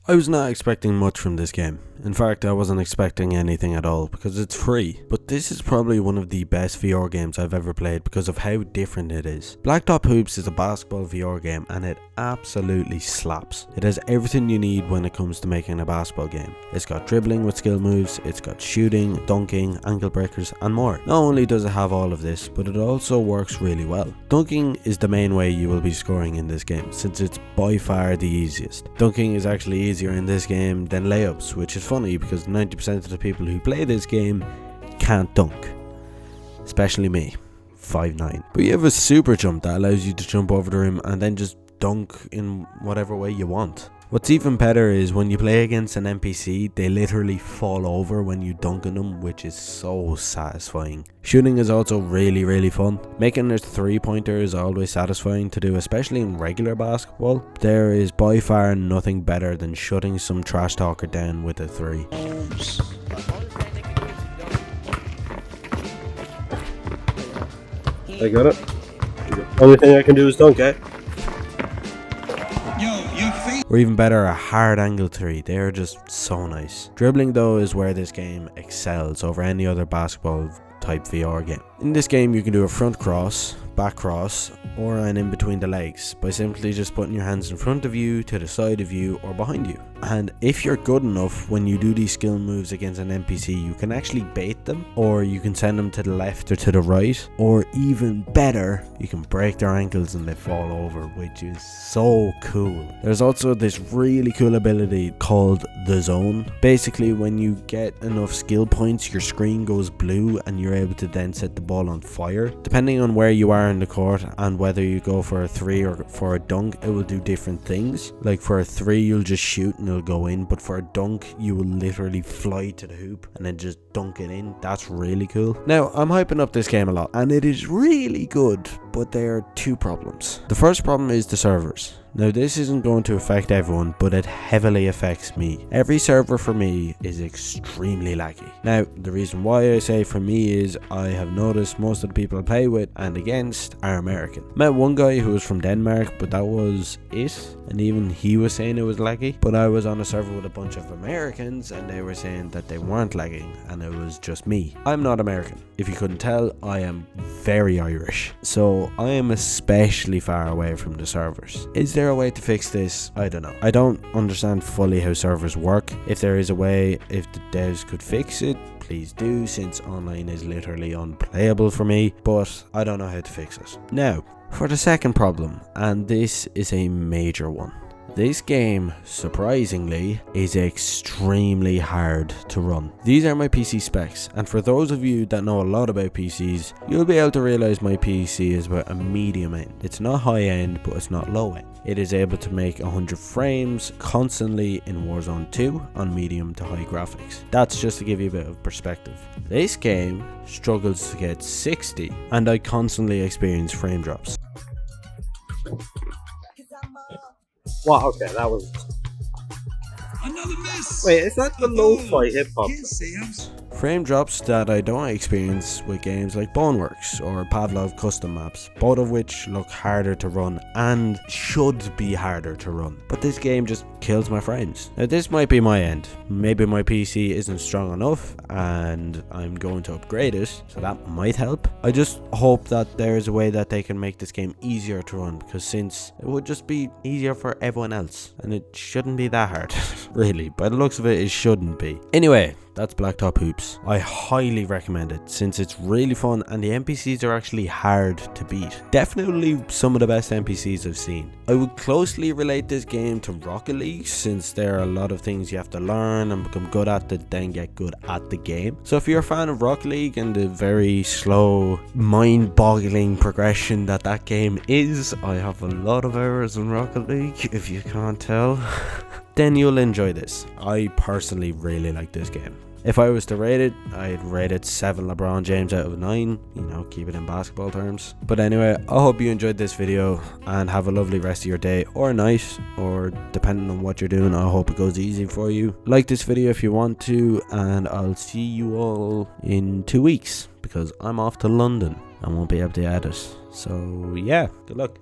I was not expecting much from this game. In fact, I wasn't expecting anything at all because it's free. But this is probably one of the best VR games I've ever played because of how different it is. Blacktop Hoops is a basketball VR game and it absolutely slaps. It has everything you need when it comes to making a basketball game. It's got dribbling with skill moves, it's got shooting, dunking, ankle breakers and more. Not only does it have all of this, but it also works really well. Dunking is the main way you will be scoring in this game since it's by far the easiest. Dunking is actually easier in this game than layups, which is funny because 90% of the people who play this game can't dunk, especially me, 5'9". But you have a super jump that allows you to jump over the rim and then just dunk in whatever way you want. What's even better is when you play against an NPC, they literally fall over when you dunk on them, which is so satisfying. Shooting is also really fun. Making a 3-pointer is always satisfying to do, especially in regular basketball. There is by far nothing better than shutting some trash talker down with a 3. I got it. Only thing I can do is dunk, eh? Or even better, a hard angle 3. They are just so nice. Dribbling though is where this game excels over any other basketball type VR game. In this game you can do a front cross, back cross, or an in between the legs by simply just putting your hands in front of you, to the side of you, or behind you. And if you're good enough when you do these skill moves against an NPC, you can actually bait them, or you can send them to the left or to the right, or even better, you can break their ankles and they fall over, which is so cool. There's also this really cool ability called the zone. Basically, when you get enough skill points, your screen goes blue and you're able to then set the ball on fire. Depending on where you are in the court and whether you go for a 3 or for a dunk, it will do different things. Like for a 3 you'll just shoot and it'll go in, but for a dunk you will literally fly to the hoop and then just dunk it in. That's really cool. Now I'm hyping up this game a lot and it is really good, but there are 2 problems. The first problem is the servers. Now this isn't going to affect everyone, but it heavily affects me. Every server for me is extremely laggy. Now the reason why I say for me is I have noticed most of the people I play with and against are American. Met one guy who was from Denmark, but that was it, and even he was saying it was laggy. But I was on a server with a bunch of Americans and they were saying that they weren't lagging and it was just me. I'm not American. If you couldn't tell, I am very Irish, so I am especially far away from the servers. Is there a way to fix this? I don't know. I don't understand fully how servers work. If there is a way, if the devs could fix it, please do, since online is literally unplayable for me, but I don't know how to fix it. Now, for the second problem, and this is a major one. This game, surprisingly, is extremely hard to run. These are my PC specs, and for those of you that know a lot about PCs, you'll be able to realize my PC is about a medium end. It's not high end, but it's not low end. It is able to make 100 frames constantly in Warzone 2 on medium to high graphics. That's just to give you a bit of perspective. This game struggles to get 60, and I constantly experience frame drops. Wow, okay, that was... Another miss. Wait, is that the lo-fi hip-hop? Frame drops that I don't experience with games like Boneworks or Pavlov custom maps, both of which look harder to run and should be harder to run. But this game just kills my frames. Now this might be my end. Maybe my PC isn't strong enough and I'm going to upgrade it, so that might help. I just hope that there's a way that they can make this game easier to run, because since it would just be easier for everyone else and it shouldn't be that hard. Really, by the looks of it, it shouldn't be. Anyway, that's Blacktop Hoops. I highly recommend it since it's really fun and the NPCs are actually hard to beat. Definitely some of the best NPCs I've seen. I would closely relate this game to Rocket League since there are a lot of things you have to learn and become good at to then get good at the game. So if you're a fan of Rocket League and the very slow, mind-boggling progression that game is, I have a lot of hours in Rocket League if you can't tell. Then you'll enjoy this. I personally really like this game. If I was to rate it, I'd rate it 7 LeBron James out of 9, you know, keep it in basketball terms. But anyway, I hope you enjoyed this video and have a lovely rest of your day or night, or depending on what you're doing, I hope it goes easy for you. Like this video if you want to, and I'll see you all in 2 weeks because I'm off to London and won't be able to edit. So yeah, good luck.